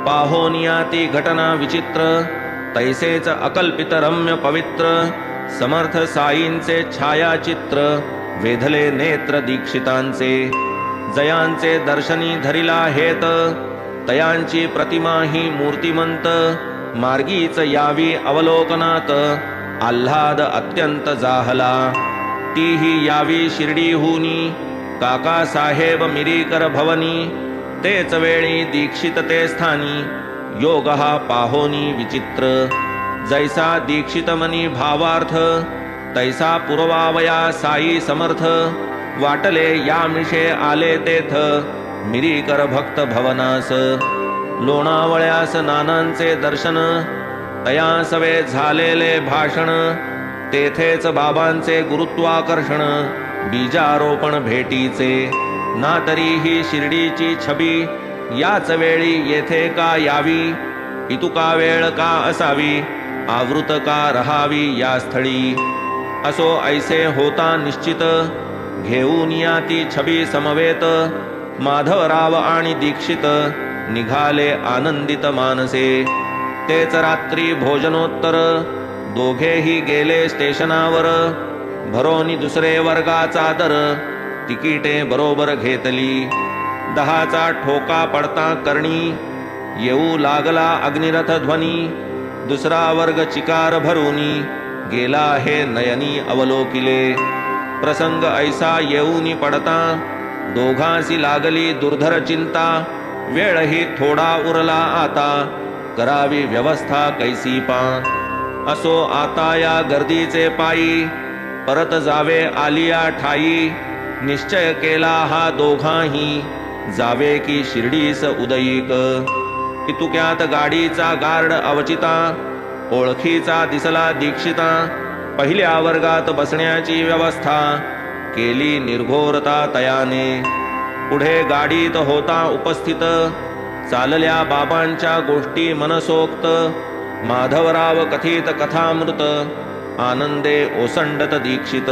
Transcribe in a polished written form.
पाहोनिया ती घटना विचित्र, तैसेच अकल्पित रम्य पवित्र, समर्थ साईंचे छायाचित्र, वेधले नेत्र दीक्षितांचे, जयांचे दर्शनी धरिला हेत, तयांची प्रतिमा ही मूर्तिमंत, मार्गीच यावी अवलोकनात, आल्हाद अत्यंत जाहला, तीही यावी शिर्डीहूनी, काका साहेब मिरीकर भवनी, तेच वेळी दीक्षित ते स्थानी, योग हा पाहोनी विचित्र, जैसा दीक्षित मनी भावार्थ, तैसा पुरवावया साई समर्थ, वाटले या मिशे आले तेथ, मिरीकर भक्त भवनास, लोणावळ्यास नानांचे दर्शन, तया सवे झालेले भाषण, तेथेच बाबांचे गुरुत्वाकर्षण, बीजारोपण भेटीचे, ना तरीही शिर्डीची छबी, याच वेळी येथे का यावी, इतुका वेळ का असावी, आवृत का रहावी या स्थळी, असो ऐसे होता निश्चित, घेऊन या ती छबी समवेत, माधवराव आणि दीक्षित निघाले आनंदित मानसे, तेच रात्री भोजनोत्तर, दोघेही गेले स्टेशनावर, भरोनी दुसरे वर्गाचा दर, तिकीटे बरोबर घेतली, 10चा ठोका पडता करणी, येऊ लागला अग्निरथ ध्वनी, दुसरा वर्ग चिकार भरूनी, गेला हे नयनी अवलोकिले, प्रसंग ऐसा येऊनी पडता, दोघांसी लागली दुर्धर चिंता, वेळही थोडा उरला आता, करावी व्यवस्था कैसी पा, असो आता या गर्दीचे पायी, परत जावे आलिया ठाई, निश्चय केला हा दोघांही, जावे की शिर्डीस उदयिक, इतुक्यात गाडीचा गार्ड अवचिता, ओळखीचा दिसला दीक्षिता, पहिल्या वर्गात बसण्याची व्यवस्था, केली निर्घोरता तयाने, पुढे गाडीत होता उपस्थित, चालल्या बाबांच्या गोष्टी मनसोक्त, माधवराव कथित कथामृत, आनंदे ओसंडत दीक्षित.